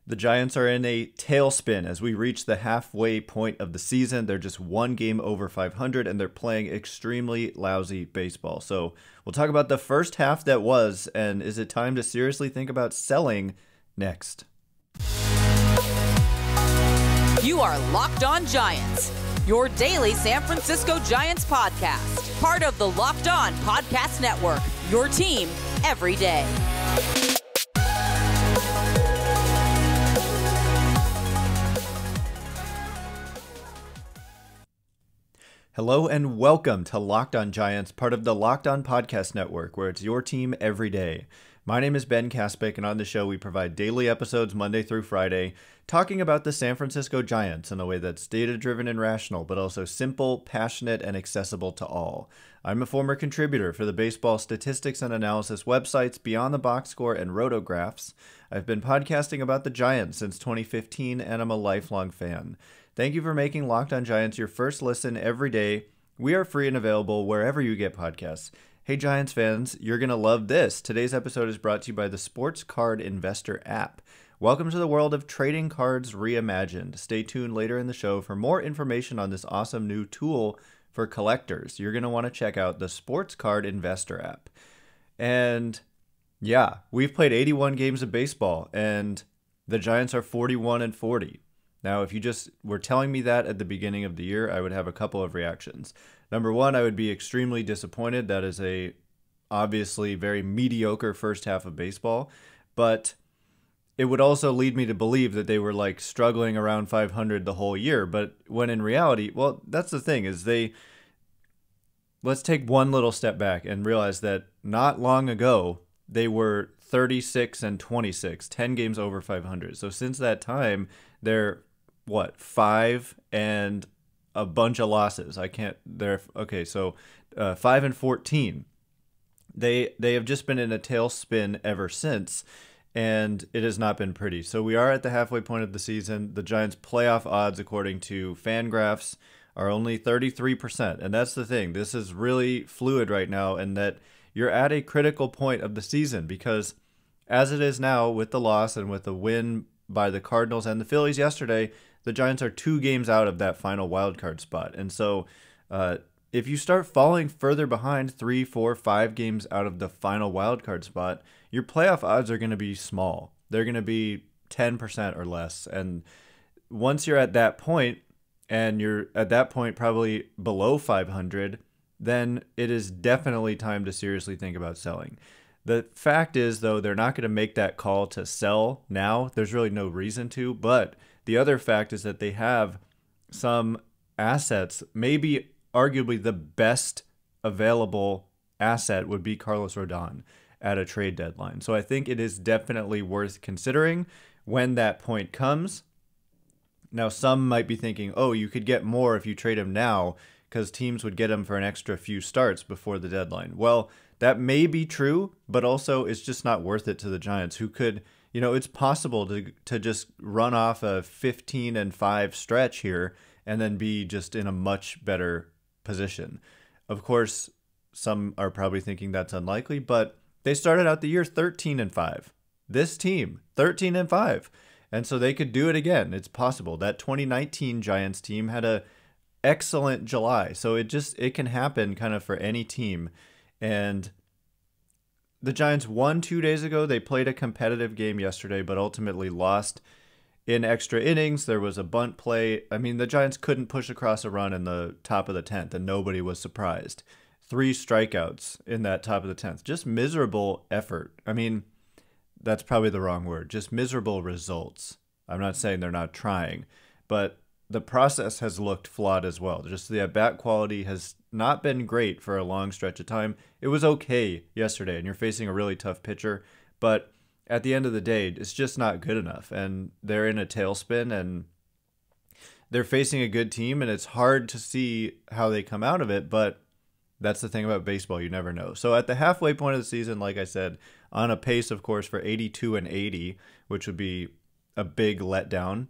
The Giants are in a tailspin as we reach the halfway point of the season. They're just one game over 500, and they're playing extremely lousy baseball. So we'll talk about the first half that was, and is it time to seriously think about selling next? You are Locked On Giants, your daily San Francisco Giants podcast. Part of the Locked On Podcast Network, your team every day. Hello and welcome to Locked On Giants, part of the Locked On Podcast Network, where it's your team every day. My name is Ben Kaspick, and on the show we provide daily episodes Monday through Friday, talking about the San Francisco Giants in a way that's data-driven and rational, but also simple, passionate, and accessible to all. I'm a former contributor for the baseball statistics and analysis websites Beyond the Box Score and Rotographs. I've been podcasting about the Giants since 2015, and I'm a lifelong fan. Thank you for making Locked On Giants your first listen every day. We are free and available wherever you get podcasts. Hey Giants fans, you're going to love this. Today's episode is brought to you by the Sports Card Investor app. Welcome to the world of trading cards reimagined. Stay tuned later in the show for more information on this awesome new tool for collectors. You're going to want to check out the Sports Card Investor app. And yeah, we've played 81 games of baseball, and the Giants are 41-40. Now, if you just were telling me that at the beginning of the year, I would have a couple of reactions. Number one, I would be extremely disappointed. That is a obviously very mediocre first half of baseball, but it would also lead me to believe that they were like struggling around 500 the whole year. But when in reality, well, that's the thing is let's take one little step back and realize that not long ago, they were 36-26, 10 games over 500. So since that time, they're 5 and a bunch of losses. So 5-14. They have just been in a tailspin ever since, and it has not been pretty. So we are at the halfway point of the season. The Giants' playoff odds, according to Fangraphs, are only 33%. And that's the thing. This is really fluid right now, and that you're at a critical point of the season because as it is now with the loss and with the win by the Cardinals and the Phillies yesterday, the Giants are 2 games out of that final wildcard spot. And so if you start falling further behind 3, 4, 5 games out of the final wildcard spot, your playoff odds are going to be small. They're going to be 10% or less. And once you're at that point, and you're at that point probably below 500, then it is definitely time to seriously think about selling. The fact is, though, they're not going to make that call to sell now. There's really no reason to. But the other fact is that they have some assets. Maybe arguably the best available asset would be Carlos Rodón at a trade deadline. So I think it is definitely worth considering when that point comes. Now, some might be thinking, oh, you could get more if you trade him now because teams would get him for an extra few starts before the deadline. Well, that may be true, but also it's just not worth it to the Giants, who could, it's possible to just run off a 15-5 stretch here and then be just in a much better position. Of course, some are probably thinking that's unlikely, but they started out the year 13-5. This team, 13-5. And so they could do it again. It's possible. That 2019 Giants team had a excellent July. So it can happen kind of for any team. And the Giants won 2 days ago. They played a competitive game yesterday, but ultimately lost in extra innings. There was a bunt play. I mean, the Giants couldn't push across a run in the top of the 10th, and nobody was surprised. 3 strikeouts in that top of the 10th. Just miserable effort. I mean, that's probably the wrong word. Just miserable results. I'm not saying they're not trying, but the process has looked flawed as well. Just the at-bat quality has not been great for a long stretch of time. It was okay yesterday, and you're facing a really tough pitcher, but at the end of the day, it's just not good enough, and they're in a tailspin, and they're facing a good team, and it's hard to see how they come out of it, but that's the thing about baseball. You never know. So at the halfway point of the season, like I said, on a pace, of course, for 82-80, which would be a big letdown,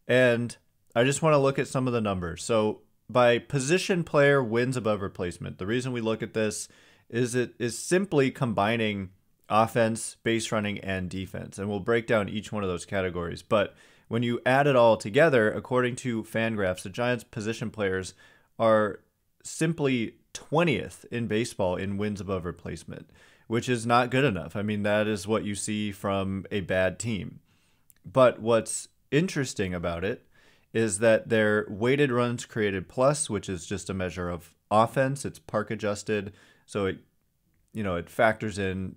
and I just want to look at some of the numbers. So by position player wins above replacement, the reason we look at this is it is simply combining offense, base running, and defense. And we'll break down each one of those categories. But when you add it all together, according to Fangraphs, the Giants' position players are simply 20th in baseball in wins above replacement, which is not good enough. I mean, that is what you see from a bad team. But what's interesting about it is that their weighted runs created plus, which is just a measure of offense, it's park adjusted, so it factors in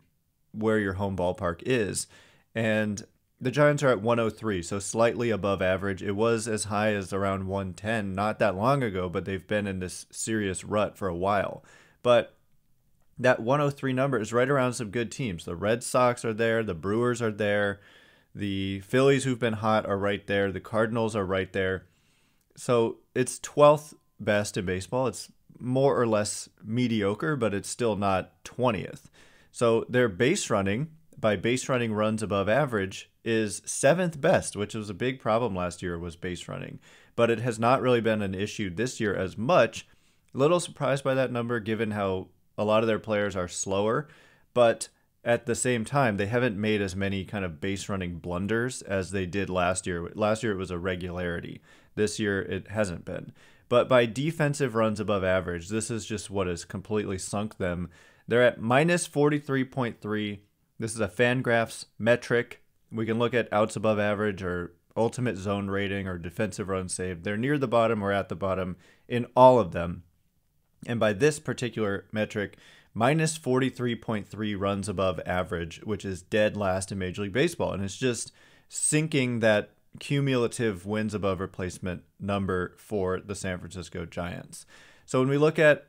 where your home ballpark is. And the Giants are at 103, so slightly above average. It was as high as around 110 not that long ago, but they've been in this serious rut for a while. But that 103 number is right around some good teams. The Red Sox are there, the Brewers are there, the Phillies, who've been hot, are right there, the Cardinals are right there. So it's 12th best in baseball. It's more or less mediocre, but it's still not 20th. So their base running, by base running runs above average, is 7th best, which was a big problem last year, was base running. But it has not really been an issue this year as much. A little surprised by that number, given how a lot of their players are slower. But at the same time, they haven't made as many kind of base running blunders as they did last year. Last year, it was a regularity. This year, it hasn't been. But by defensive runs above average, this is just what has completely sunk them. They're at minus 43.3. This is a Fangraphs metric. We can look at outs above average or ultimate zone rating or defensive runs saved. They're near the bottom or at the bottom in all of them. And by this particular metric, minus 43.3 runs above average, which is dead last in Major League Baseball. And it's just sinking that cumulative wins above replacement number for the San Francisco Giants. So when we look at,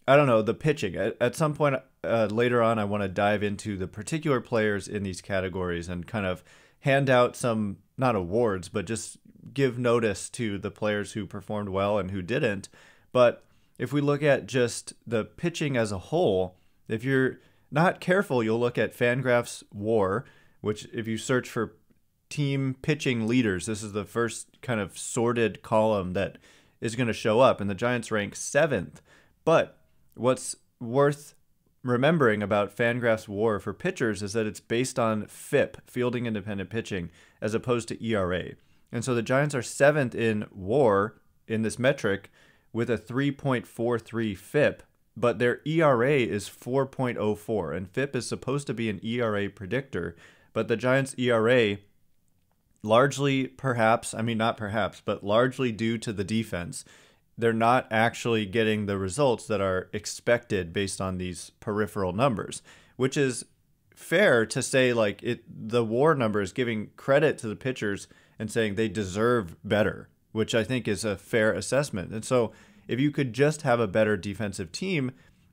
the pitching, at some point later on, I want to dive into the particular players in these categories and kind of hand out some, not awards, but just give notice to the players who performed well and who didn't. But if we look at just the pitching as a whole, if you're not careful, you'll look at Fangraphs WAR, which if you search for team pitching leaders, this is the first kind of sorted column that is going to show up, and the Giants rank 7th. But what's worth remembering about Fangraphs WAR for pitchers is that it's based on FIP, fielding independent pitching, as opposed to ERA. And so the Giants are 7th in WAR in this metric with a 3.43 FIP, but their ERA is 4.04, and FIP is supposed to be an ERA predictor, but the Giants' ERA, largely largely due to the defense, they're not actually getting the results that are expected based on these peripheral numbers, which is fair to say. The WAR number is giving credit to the pitchers and saying they deserve better, which I think is a fair assessment. And so if you could just have a better defensive team,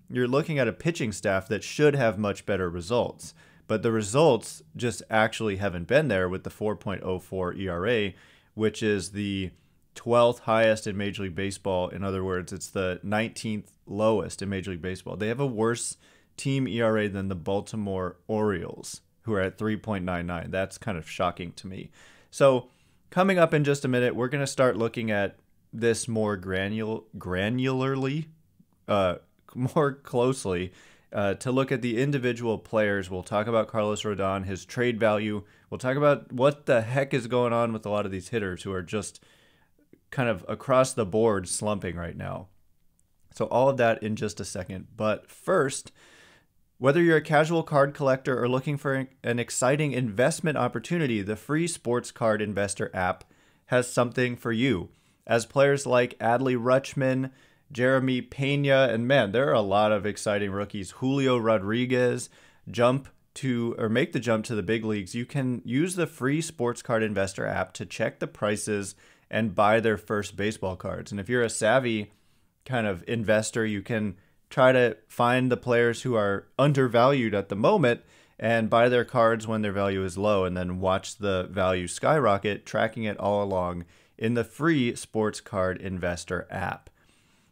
you're looking at a pitching staff that should have much better results. But the results just actually haven't been there with the 4.04 ERA, which is the 12th highest in Major League Baseball. In other words, it's the 19th lowest in Major League Baseball. They have a worse team ERA than the Baltimore Orioles, who are at 3.99. That's kind of shocking to me. So coming up in just a minute, we're going to start looking at this more granularly, more closely, to look at the individual players. We'll talk about Carlos Rodón, his trade value. We'll talk about what the heck is going on with a lot of these hitters who are just kind of across the board slumping right now. So all of that in just a second. But first, whether you're a casual card collector or looking for an exciting investment opportunity, the free Sports Card Investor app has something for you. As players like Adley Rutschman, Jeremy Pena, and man, there are a lot of exciting rookies, Julio Rodriguez, make the jump to the big leagues, you can use the free Sports Card Investor app to check the prices and buy their first baseball cards. And if you're a savvy kind of investor, you can try to find the players who are undervalued at the moment and buy their cards when their value is low, and then watch the value skyrocket, tracking it all along in the free Sports Card Investor app.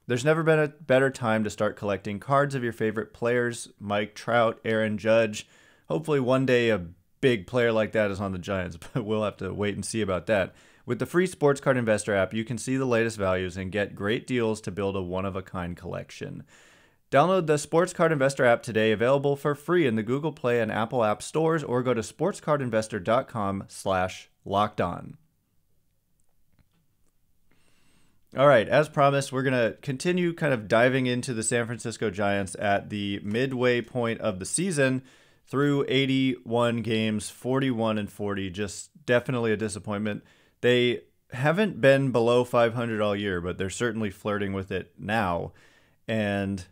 There's never been a better time to start collecting cards of your favorite players, Mike Trout, Aaron Judge. Hopefully one day a big player like that is on the Giants, but we'll have to wait and see about that. With the free Sports Card Investor app, you can see the latest values and get great deals to build a one-of-a-kind collection. Download the Sports Card Investor app today, available for free in the Google Play and Apple App stores, or go to sportscardinvestor.com/lockedon. All right, as promised, we're going to continue kind of diving into the San Francisco Giants at the midway point of the season through 81 games, 41-40, just definitely a disappointment. They haven't been below 500 all year, but they're certainly flirting with it now. And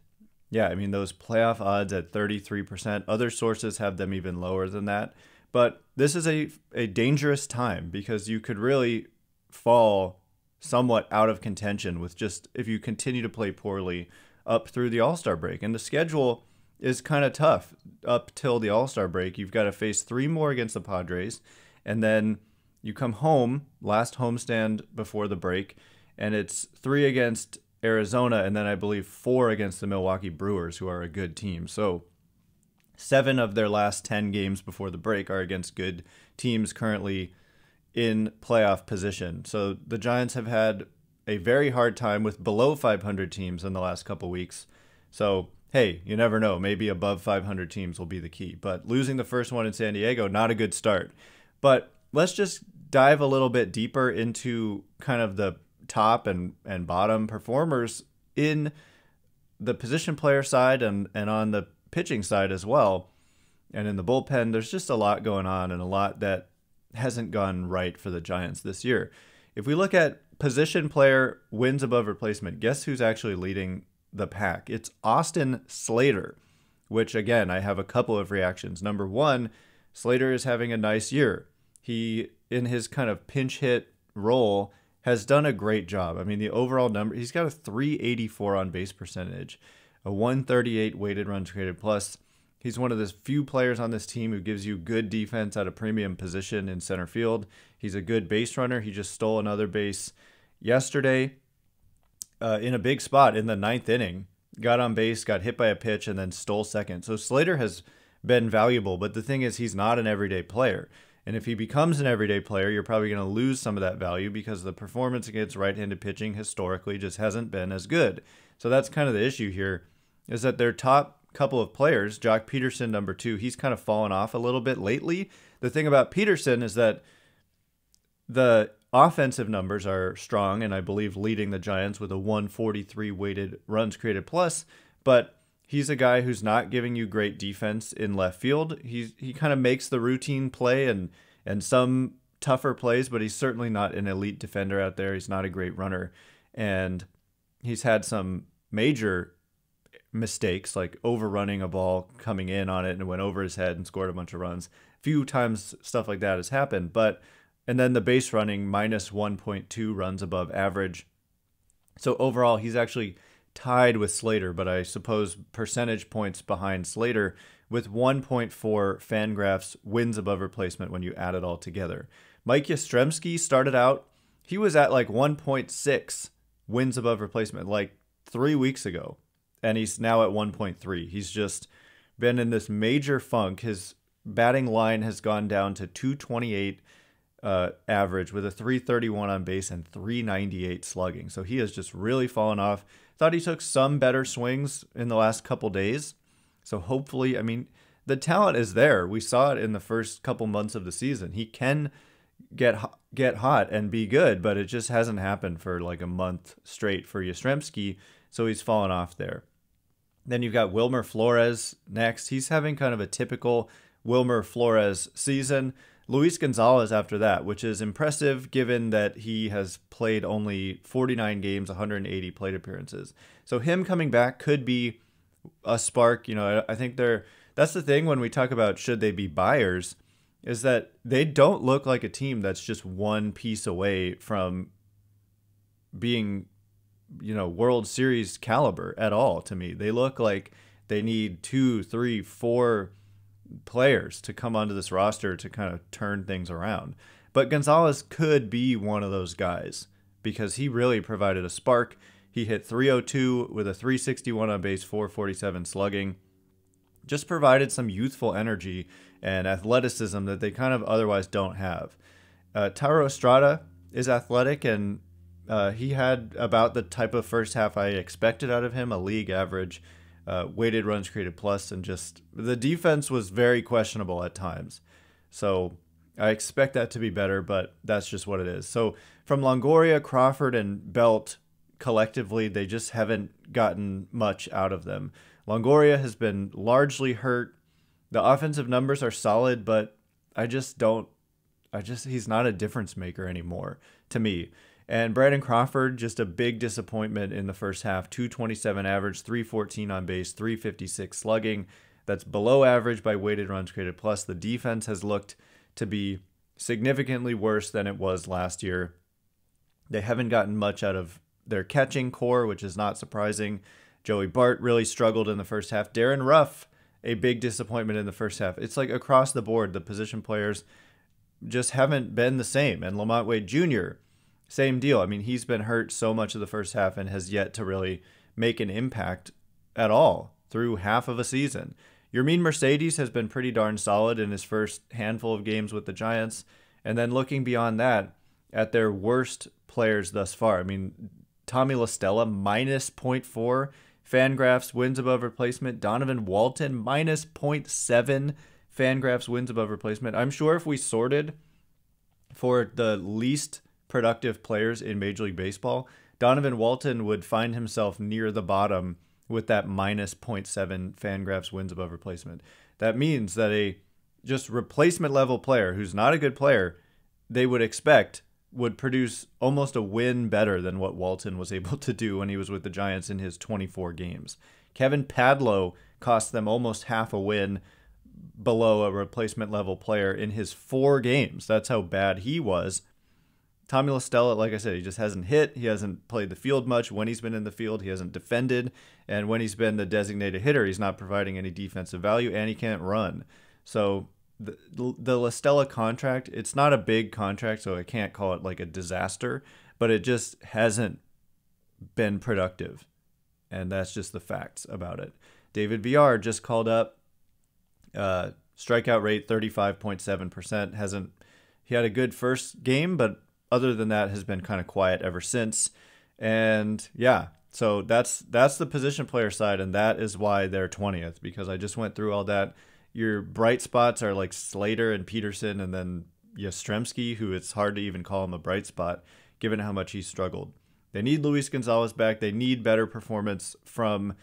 yeah, I mean, those playoff odds at 33%, other sources have them even lower than that. But this is a dangerous time because you could really fall somewhat out of contention with just if you continue to play poorly up through the All-Star break. And the schedule is kind of tough up till the All-Star break. You've got to face 3 more against the Padres, and then you come home, last homestand before the break, and it's 3 against Arizona, and then I believe 4 against the Milwaukee Brewers, who are a good team. So 7 of their last 10 games before the break are against good teams currently in playoff position. So the Giants have had a very hard time with below 500 teams in the last couple weeks. So, hey, you never know. Maybe above 500 teams will be the key. But losing the first one in San Diego, not a good start. But let's just dive a little bit deeper into kind of the top and bottom performers in the position player side and on the pitching side as well. And in the bullpen, there's just a lot going on and a lot that hasn't gone right for the Giants this year. If we look at position player wins above replacement, guess who's actually leading the pack? It's Austin Slater, which again, I have a couple of reactions. Number one, Slater is having a nice year. He, in his kind of pinch hit role, has done a great job. I mean, the overall number, he's got a 384 on base percentage, a 138 weighted runs created plus. He's one of the few players on this team who gives you good defense at a premium position in center field. He's a good base runner. He just stole another base yesterday in a big spot in the 9th inning. Got on base, got hit by a pitch, and then stole second. So Slater has been valuable, but the thing is he's not an everyday player. And if he becomes an everyday player, you're probably going to lose some of that value because the performance against right-handed pitching historically just hasn't been as good. So that's kind of the issue here, is that their top couple of players, Joc Pederson, number 2, he's kind of fallen off a little bit lately. The thing about Peterson is that the offensive numbers are strong, and I believe leading the Giants with a 143 weighted runs created plus, but he's a guy who's not giving you great defense in left field. He kind of makes the routine play and some tougher plays, but he's certainly not an elite defender out there. He's not a great runner, and he's had some major mistakes, like overrunning a ball coming in on it and went over his head and scored a bunch of runs. A few times stuff like that has happened, and then the base running minus 1.2 runs above average. So overall, he's actually tied with Slater, but I suppose percentage points behind Slater with 1.4 Fangraphs wins above replacement when you add it all together. Mikey Stremski started out, he was at like 1.6 wins above replacement like 3 weeks ago, and he's now at 1.3. He's just been in this major funk. His batting line has gone down to 228 average with a 331 on base and 398 slugging. So he has just really fallen off. Thought he took some better swings in the last couple days. So hopefully, I mean, the talent is there. We saw it in the first couple months of the season. He can get hot and be good, but it just hasn't happened for like a month straight for Yastrzemski. So he's fallen off there. Then you've got Wilmer Flores next. He's having kind of a typical Wilmer Flores season. Luis González after that, which is impressive given that he has played only 49 games, 180 plate appearances. So him coming back could be a spark. You know, I think that's the thing when we talk about should they be buyers, is that they don't look like a team that's just one piece away from being, you know, World Series caliber at all to me. They look like they need 2, 3, 4 players to come onto this roster to kind of turn things around. But González could be one of those guys because he really provided a spark. He hit 302 with a 361 on base, 447 slugging. Just provided some youthful energy and athleticism that they kind of otherwise don't have. Thairo Estrada is athletic, and he had about the type of first half I expected out of him, a league average weighted runs created plus, and just the defense was very questionable at times. So I expect that to be better, but that's just what it is. So from Longoria, Crawford, and Belt, collectively, they just haven't gotten much out of them. Longoria has been largely hurt. The offensive numbers are solid, but he's not a difference maker anymore to me. And Brandon Crawford, just a big disappointment in the first half. 227 average, 314 on base, 356 slugging. That's below average by weighted runs created plus. The defense has looked to be significantly worse than it was last year. They haven't gotten much out of their catching core, which is not surprising. Joey Bart really struggled in the first half. Darren Ruff, a big disappointment in the first half. It's like across the board, the position players just haven't been the same. And Lamont Wade Jr., same deal. I mean, he's been hurt so much of the first half and has yet to really make an impact at all through half of a season. Yermin Mercedes has been pretty darn solid in his first handful of games with the Giants. And then looking beyond that at their worst players thus far, I mean, Tommy La Stella, minus 0.4 Fangraphs wins above replacement. Donovan Walton, minus 0.7 Fangraphs wins above replacement. I'm sure if we sorted for the least productive players in Major League Baseball, Donovan Walton would find himself near the bottom with that minus 0.7 Fangraphs wins above replacement. That means that a just replacement level player who's not a good player, they would expect would produce almost a win better than what Walton was able to do when he was with the Giants in his 24 games. Kevin Padlo cost them almost half a win below a replacement level player in his 4 games. That's how bad he was. Tommy La Stella, like I said, he just hasn't hit. He hasn't played the field much. When he's been in the field, he hasn't defended. And when he's been the designated hitter, he's not providing any defensive value, and he can't run. So the La Stella contract, it's not a big contract, so I can't call it like a disaster, but it just hasn't been productive. And that's just the facts about it. David Villar just called up. Strikeout rate 35.7%. He had a good first game, but other than that has been kind of quiet ever since. And yeah, so that's the position player side, and that is why they're 20th, because I just went through all that. Your bright spots are like Slater and Peterson, and then Stremski, who it's hard to even call him a bright spot given how much he struggled. They need Luis González back. They need better performance from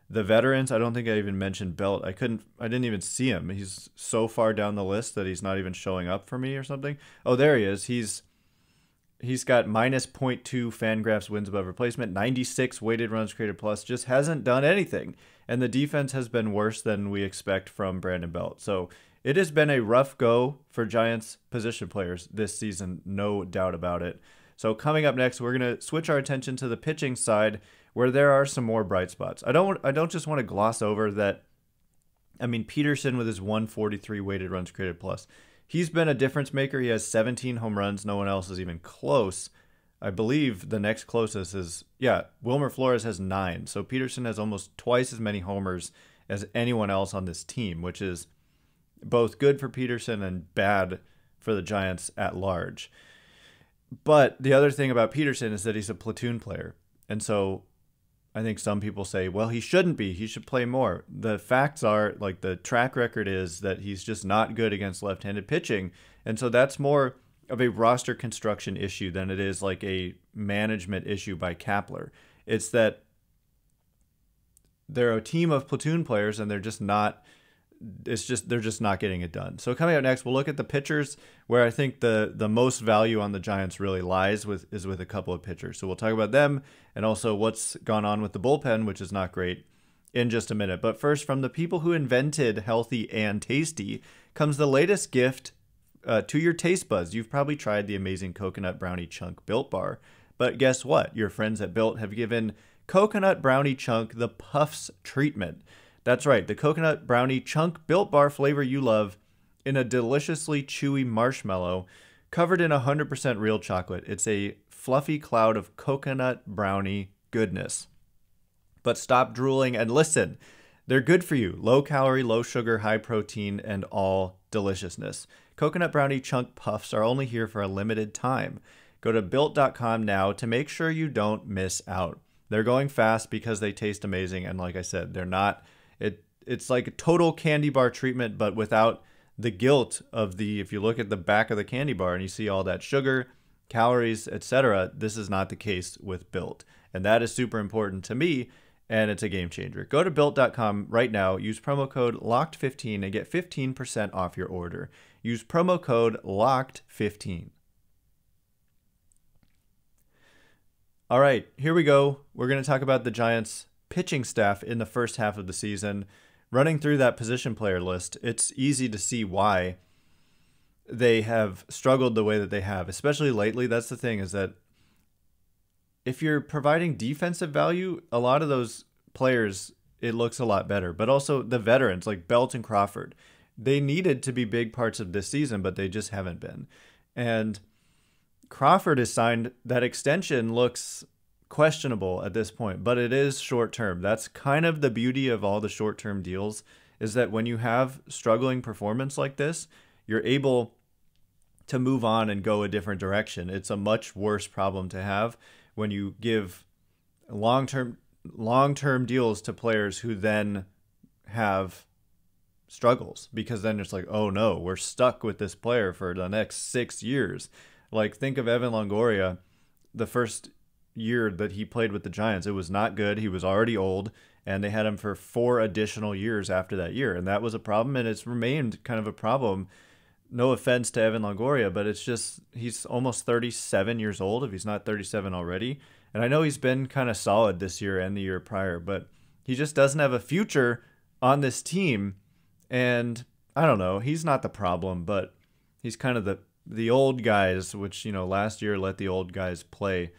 the veterans. I don't think I even mentioned Belt. I didn't even see him. He's so far down the list that he's not even showing up for me or something. Oh, there he is. He's got minus 0.2 Fangraphs wins above replacement, 96 weighted runs created plus, just hasn't done anything. And the defense has been worse than we expect from Brandon Belt. So it has been a rough go for Giants position players this season, no doubt about it. So coming up next, we're going to switch our attention to the pitching side, where there are some more bright spots. I don't just want to gloss over that. I mean, Peterson with his 143 weighted runs created plus, he's been a difference maker. He has 17 home runs. No one else is even close. I believe the next closest is, Wilmer Flores has 9. So Peterson has almost twice as many homers as anyone else on this team, which is both good for Peterson and bad for the Giants at large. But the other thing about Peterson is that he's a platoon player. And so I think some people say, well, he shouldn't be. He should play more. The facts are, like, the track record is that he's just not good against left-handed pitching. And so that's more of a roster construction issue than it is like a management issue by Kapler. It's that they're a team of platoon players and they're just not getting it done. So coming up next, we'll look at the pitchers, where I think the most value on the Giants really lies is with a couple of pitchers. So we'll talk about them and also what's gone on with the bullpen, which is not great, in just a minute. But first, from the people who invented healthy and tasty comes the latest gift to your taste buds. You've probably tried the amazing coconut brownie chunk Built Bar, but guess what? Your friends at Built have given coconut brownie chunk the Puffs treatment. That's right, the coconut brownie chunk Built Bar flavor you love, in a deliciously chewy marshmallow covered in 100% real chocolate. It's a fluffy cloud of coconut brownie goodness. But stop drooling and listen. They're good for you. Low calorie, low sugar, high protein, and all deliciousness. Coconut brownie chunk puffs are only here for a limited time. Go to Built.com now to make sure you don't miss out. They're going fast because they taste amazing. And like I said, they're not, it's like a total candy bar treatment, but without the guilt of if you look at the back of the candy bar and you see all that sugar, calories, etc., this is not the case with Built. And that is super important to me, and it's a game changer. Go to Built.com right now, use promo code LOCKED15 and get 15% off your order. Use promo code LOCKED15. All right, here we go. We're going to talk about the Giants' pitching staff in the first half of the season. Running through that position player list, it's easy to see why they have struggled the way that they have, especially lately. That's the thing, is that if you're providing defensive value, a lot of those players, it looks a lot better. But also the veterans like Belt and Crawford, they needed to be big parts of this season, but they just haven't been. And Crawford is signed. That extension looks questionable at this point, but it is short term. That's kind of the beauty of all the short term deals, is that when you have struggling performance like this, you're able to move on and go a different direction. It's a much worse problem to have when you give long-term deals to players who then have struggles, because then it's like, oh no, we're stuck with this player for the next 6 years. Like, think of Evan Longoria. The first year that he played with the Giants, it was not good. He was already old, and they had him for 4 additional years after that year, and that was a problem, and it's remained kind of a problem. No offense to Evan Longoria, but it's just, he's almost 37 years old, if he's not 37 already. And I know he's been kind of solid this year and the year prior, but he just doesn't have a future on this team. And I don't know, he's not the problem, but he's kind of the old guys, which, you know, last year let the old guys play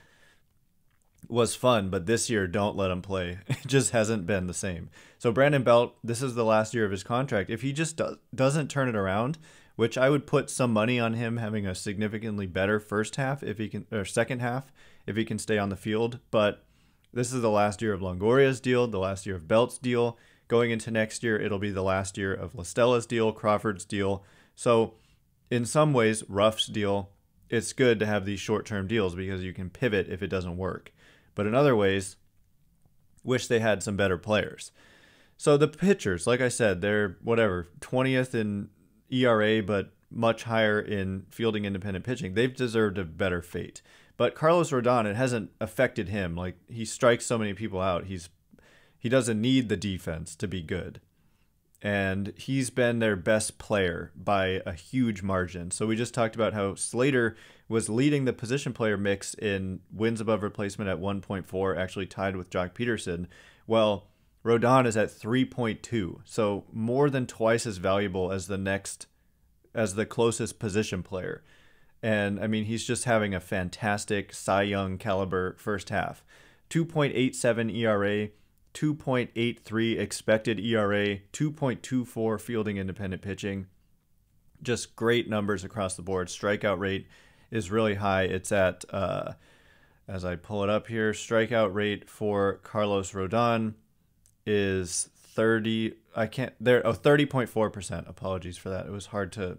was fun, but this year don't let him play. It just hasn't been the same. So Brandon Belt, this is the last year of his contract. If he just doesn't turn it around, which I would put some money on him having a significantly better first half if he can, or second half if he can stay on the field. But this is the last year of Longoria's deal, the last year of Belt's deal. Going into next year, it'll be the last year of Stella's deal, Crawford's deal. So in some ways, Ruff's deal, it's good to have these short-term deals because you can pivot if it doesn't work. But in other ways, wish they had some better players. So the pitchers, like I said, they're 20th in ERA, but much higher in fielding independent pitching. They've deserved a better fate. But Carlos Rodón, it hasn't affected him. Like, he strikes so many people out. He doesn't need the defense to be good. And he's been their best player by a huge margin. So we just talked about how Slater was leading the position player mix in wins above replacement at 1.4, actually tied with Joc Pederson. Well, Rodón is at 3.2, so more than twice as valuable as the closest position player. And I mean, he's just having a fantastic Cy Young caliber first half. 2.87 ERA, 2.83 expected ERA, 2.24 fielding independent pitching. Just great numbers across the board. Strikeout rate is really high. It's at, as I pull it up here, strikeout rate for Carlos Rodón is 30.4%. Apologies for that. It was hard to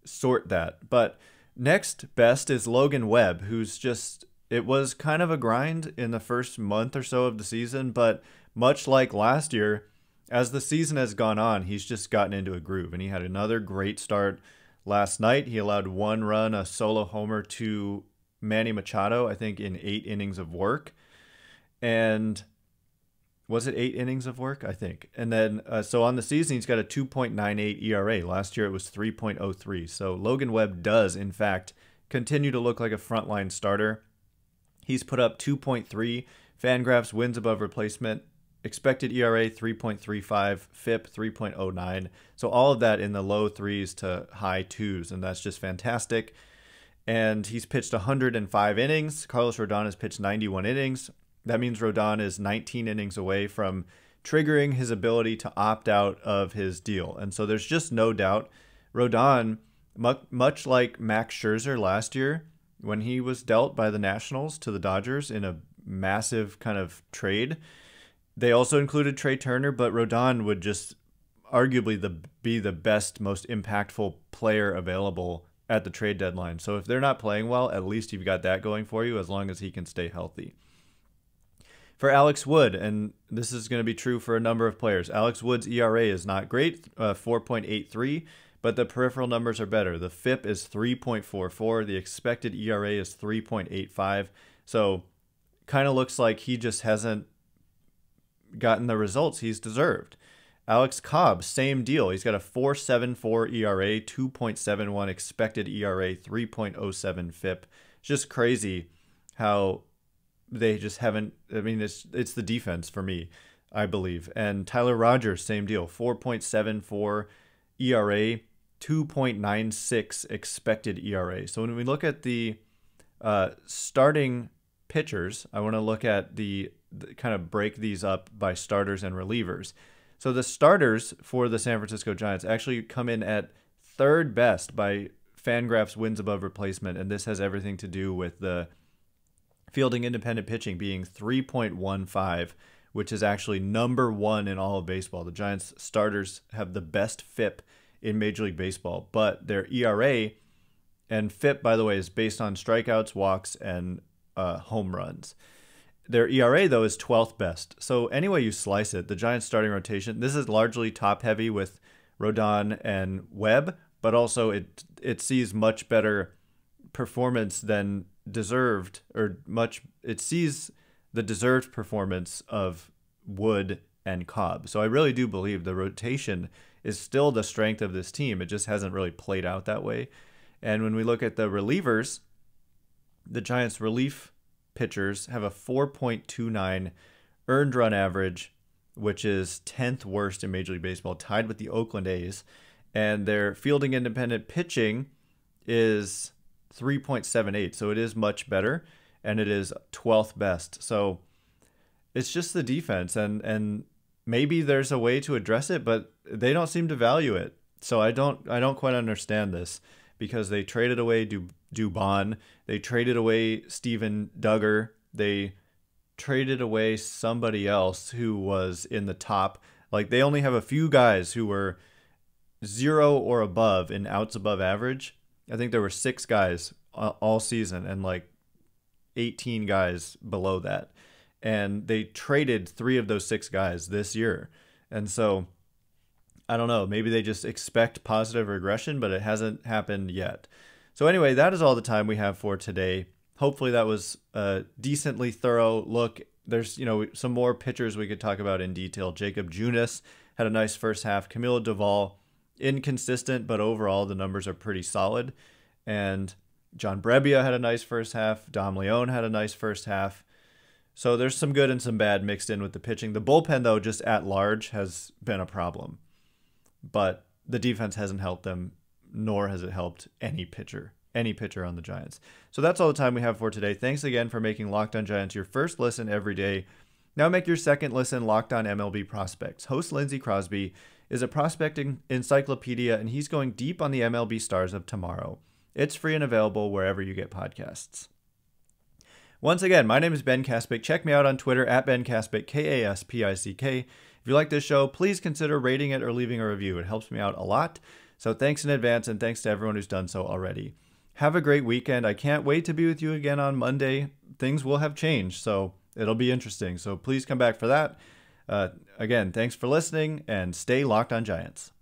sort that. But next best is Logan Webb, who's just, it was kind of a grind in the first month or so of the season, but much like last year, as the season has gone on, he's just gotten into a groove, and he had another great start last night. He allowed 1 run, a solo homer to Manny Machado, I think in 8 innings of work. And was it 8 innings of work? I think. And then, so on the season, he's got a 2.98 ERA. Last year, it was 3.03. So Logan Webb does, in fact, continue to look like a frontline starter. He's put up 2.3 Fangraphs wins above replacement, expected ERA 3.35, FIP 3.09. So all of that in the low 3s to high 2s, and that's just fantastic. And he's pitched 105 innings. Carlos Rodón has pitched 91 innings. That means Rodón is 19 innings away from triggering his ability to opt out of his deal. And so there's just no doubt Rodón, much like Max Scherzer last year, when he was dealt by the Nationals to the Dodgers in a massive kind of trade, they also included Trey Turner, but Rodón would just arguably be the best, most impactful player available at the trade deadline. So if they're not playing well, at least you've got that going for you as long as he can stay healthy. for Alex Wood, and this is going to be true for a number of players. Alex Wood's ERA is not great, 4.83, but the peripheral numbers are better. The FIP is 3.44. The expected ERA is 3.85. So kind of looks like he just hasn't gotten the results he's deserved. Alex Cobb, same deal. He's got a 4.74 ERA, 2.71 expected ERA, 3.07 FIP. It's just crazy how they just haven't. I mean, it's the defense for me, I believe. And Tyler Rogers, same deal, 4.74 ERA, 2.96 expected ERA. So when we look at the starting pitchers, I want to look at the kind of break these up by starters and relievers. So the starters for the San Francisco Giants actually come in at third best by Fangraphs wins above replacement, and this has everything to do with the fielding independent pitching being 3.15, which is actually number one in all of baseball. The Giants starters have the best FIP in Major League Baseball, but their ERA and FIP, by the way, is based on strikeouts, walks, and home runs. Their ERA, though, is 12th best. So any way you slice it, the Giants starting rotation, this is largely top-heavy with Rodón and Webb, but also it sees much better performance than deserved, it sees the deserved performance of Wood and Cobb. So I really do believe the rotation is still the strength of this team. It just hasn't really played out that way. And when we look at the relievers, the Giants relief pitchers have a 4.29 earned run average, which is 10th worst in Major League Baseball, tied with the Oakland A's. And their fielding independent pitching is 3.78. So it is much better, and it is 12th best. So it's just the defense, and maybe there's a way to address it, but they don't seem to value it. So I don't quite understand this, because they traded away Dubon, they traded away Steven Duggar, they traded away somebody else who was in the top. Like, they only have a few guys who were 0 or above in outs above average. I think there were 6 guys all season and like 18 guys below that. And they traded 3 of those 6 guys this year. And so I don't know, maybe they just expect positive regression, but it hasn't happened yet. So anyway, that is all the time we have for today. Hopefully that was a decently thorough look. There's, some more pitchers we could talk about in detail. Jacob Junis had a nice first half. Camilo Doval, inconsistent, but overall the numbers are pretty solid. And John Brebbia had a nice first half. Dom Leone had a nice first half. So there's some good and some bad mixed in with the pitching. The bullpen, though, just at large has been a problem. But the defense hasn't helped them, nor has it helped any pitcher on the Giants. So that's all the time we have for today. Thanks again for making Locked On Giants your first listen every day. Now make your second listen Locked On MLB Prospects. Host Lindsey Crosby is a prospecting encyclopedia, and he's going deep on the MLB stars of tomorrow. It's free and available wherever you get podcasts. Once again, my name is Ben Kaspick. Check me out on Twitter at Ben Kaspick, Kaspick. If you like this show, please consider rating it or leaving a review. It helps me out a lot. So thanks in advance, and thanks to everyone who's done so already. Have a great weekend. I can't wait to be with you again on Monday. Things will have changed, so it'll be interesting. So please come back for that. Again, thanks for listening, and stay locked on Giants.